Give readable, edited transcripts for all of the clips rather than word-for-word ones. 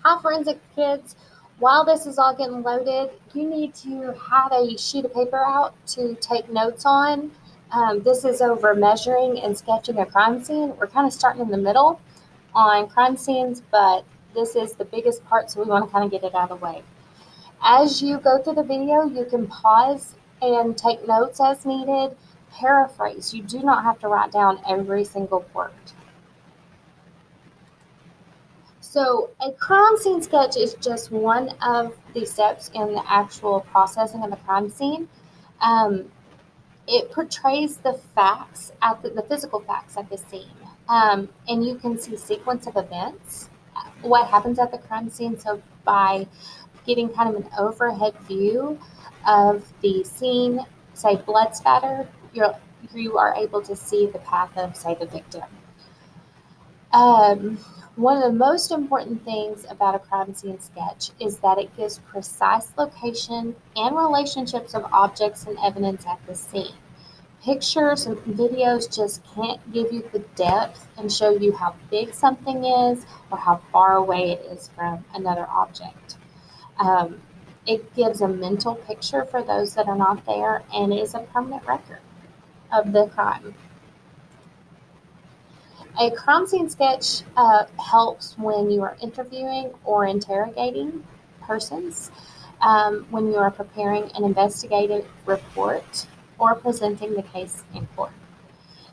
Hi, forensic kids. While this is all getting loaded, you need to have a sheet of paper out to take notes on. This is over measuring and sketching a crime scene. We're kind of starting in the middle on crime scenes, but this is the biggest part, so we want to kind of get it out of the way. As you go through the video, you can pause and take notes as needed. Paraphrase. You do not have to write down every single word. So a crime scene sketch is just one of the steps in the actual processing of the crime scene. Um, it portrays the facts at the physical facts at the scene, and you can see sequence of events, what happens at the crime scene. So by getting kind of an overhead view of the scene, say blood spatter, you are able to see the path of, say, the victim. Um, One of the most important things about a crime scene sketch is that it gives precise location and relationships of objects and evidence at the scene. Pictures and videos just can't give you the depth and show you how big something is or how far away it is from another object. Um, it gives a mental picture for those that are not there and is a permanent record of the crime. A crime scene sketch helps when you are interviewing or interrogating persons, when you are preparing an investigative report, or presenting the case in court.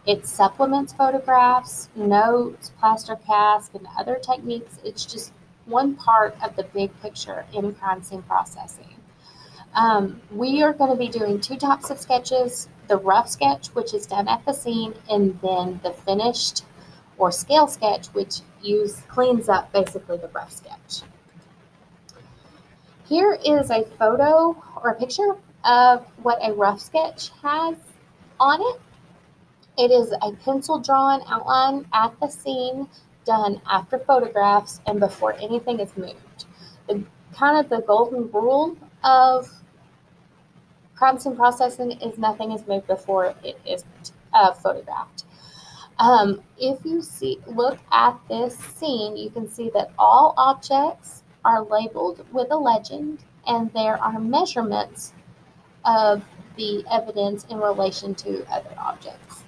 It supplements photographs, notes, plaster casts, and other techniques. It's just one part of the big picture in crime scene processing. We are going to be doing two types of sketches: the rough sketch, which is done at the scene, and then the finished or scale sketch, which cleans up basically the rough sketch. Here is a photo or a picture of what a rough sketch has on it. It is a pencil drawn outline at the scene, done after photographs and before anything is moved. The kind of the golden rule of crime scene processing is nothing is moved before it is photographed. If you look at this scene, you can see that all objects are labeled with a legend, and there are measurements of the evidence in relation to other objects.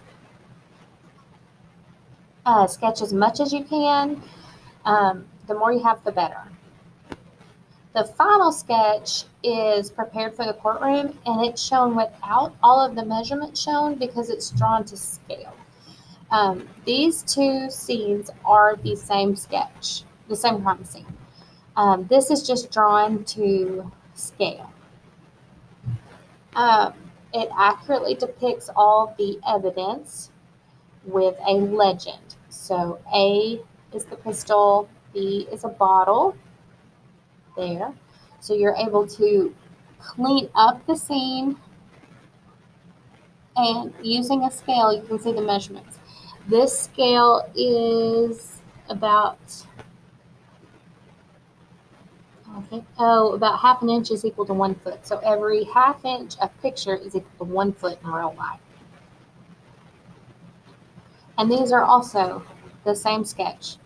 Sketch as much as you can. The more you have, the better. The final sketch is prepared for the courtroom, and it's shown without all of the measurements shown because it's drawn to scale. These two scenes are the same sketch, the same crime scene. This is just drawn to scale. Um, it accurately depicts all the evidence with a legend. So A is the pistol, B is a bottle, there. So you're able to clean up the scene, and using a scale, you can see the measurements. This scale is about about half an inch is equal to 1 foot. So every half inch of picture is equal to 1 foot in real life. And these are also the same sketch.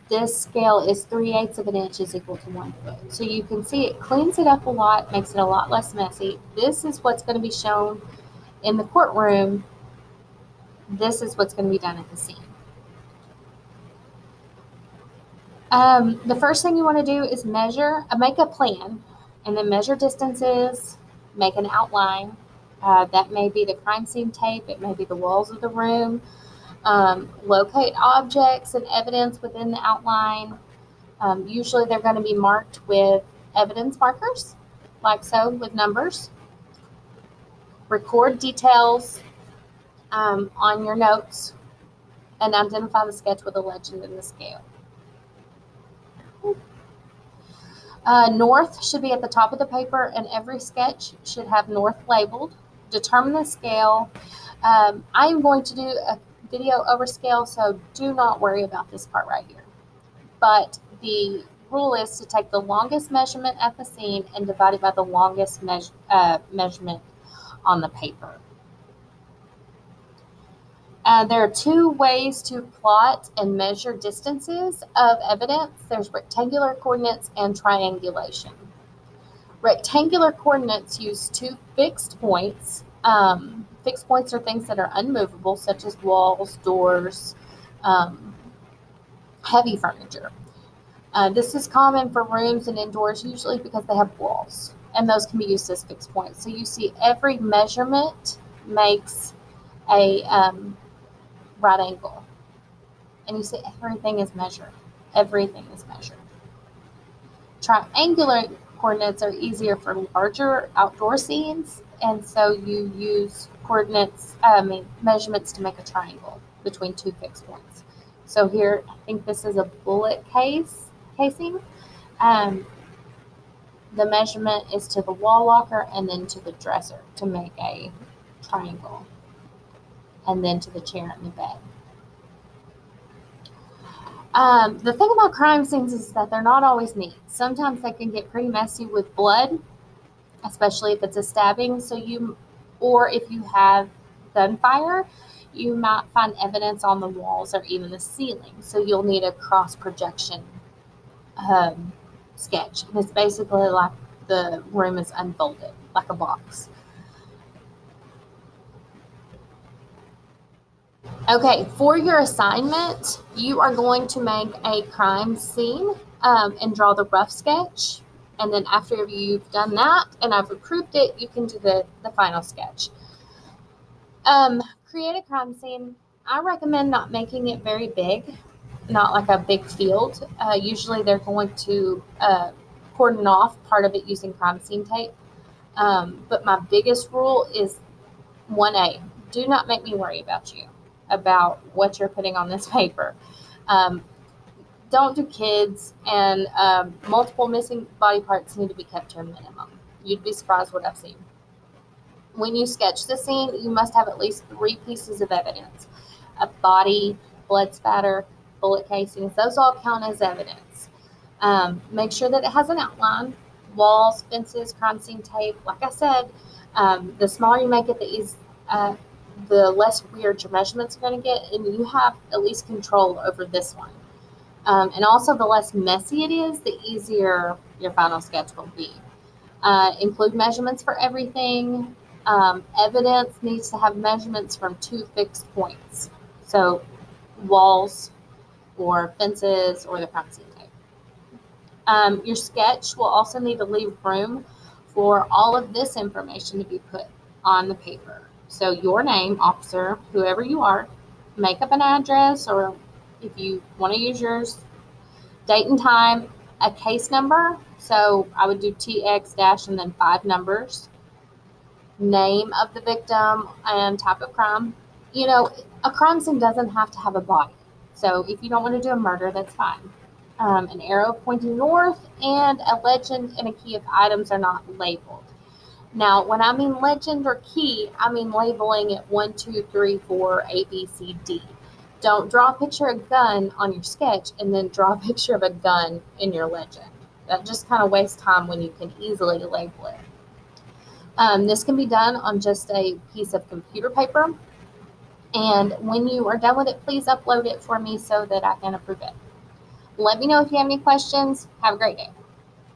This scale is 3/8 of an inch is equal to 1 foot. So you can see it cleans it up a lot, makes it a lot less messy. This is what's going to be shown in the courtroom. This is what's going to be done at the scene. The first thing you want to do is make a plan, and then measure distances, make an outline. That may be the crime scene tape, it may be the walls of the room. Locate objects and evidence within the outline. Usually they're going to be marked with evidence markers, like so, with numbers. Record details on your notes, and identify the sketch with a legend and the scale. North should be at the top of the paper, and every sketch should have north labeled. Determine the scale. I'm going to do a video over scale, so do not worry about this part right here. But the rule is to take the longest measurement at the scene and divide it by the longest measurement on the paper. There are two ways to plot and measure distances of evidence. There's rectangular coordinates and triangulation. Rectangular coordinates use two fixed points. Fixed points are things that are unmovable, such as walls, doors, heavy furniture. This is common for rooms and indoors, usually because they have walls, and those can be used as fixed points. So you see every measurement makes a right angle, and you see everything is measured. Everything is measured. Triangular coordinates are easier for larger outdoor scenes, and so you use measurements to make a triangle between two fixed points. So here, I think this is a bullet casing. The measurement is to the wall locker and then to the dresser to make a triangle, and then to the chair and the bed. The thing about crime scenes is that they're not always neat. Sometimes they can get pretty messy with blood, especially if it's a stabbing. Or if you have gunfire, you might find evidence on the walls or even the ceiling. So you'll need a cross projection sketch. And it's basically like the room is unfolded, like a box. Okay, for your assignment, you are going to make a crime scene and draw the rough sketch. And then after you've done that and I've approved it, you can do the final sketch. Create a crime scene. I recommend not making it very big, not like a big field. Usually they're going to cordon off part of it using crime scene tape. But my biggest rule is 1A, do not make me worry about you, about what you're putting on this paper. Don't do kids, and multiple missing body parts need to be kept to a minimum. You'd be surprised what I've seen. When you sketch the scene, you must have at least 3 pieces of evidence: a body, blood spatter, bullet casings. Those all count as evidence. Make sure that it has an outline: walls, fences, crime scene tape. Like I said, the smaller you make it, the less weird your measurements are going to get, and you have at least control over this one. And also, the less messy it is, the easier your final sketch will be. Include measurements for everything. Evidence needs to have measurements from 2 fixed points. So walls or fences or the crime scene tape. Your sketch will also need to leave room for all of this information to be put on the paper. So your name, officer, whoever you are, make up an address, or if you want to use yours, date and time, a case number. So I would do TX dash and then 5 numbers, name of the victim and type of crime. You know, a crime scene doesn't have to have a body. So if you don't want to do a murder, that's fine. An arrow pointing north, and a legend and a key if items are not labeled. Now, when I mean legend or key, I mean labeling it 1, 2, 3, 4, A, B, C, D. Don't draw a picture of a gun on your sketch and then draw a picture of a gun in your legend. That just kind of wastes time when you can easily label it. This can be done on just a piece of computer paper. And when you are done with it, please upload it for me so that I can approve it. Let me know if you have any questions. Have a great day.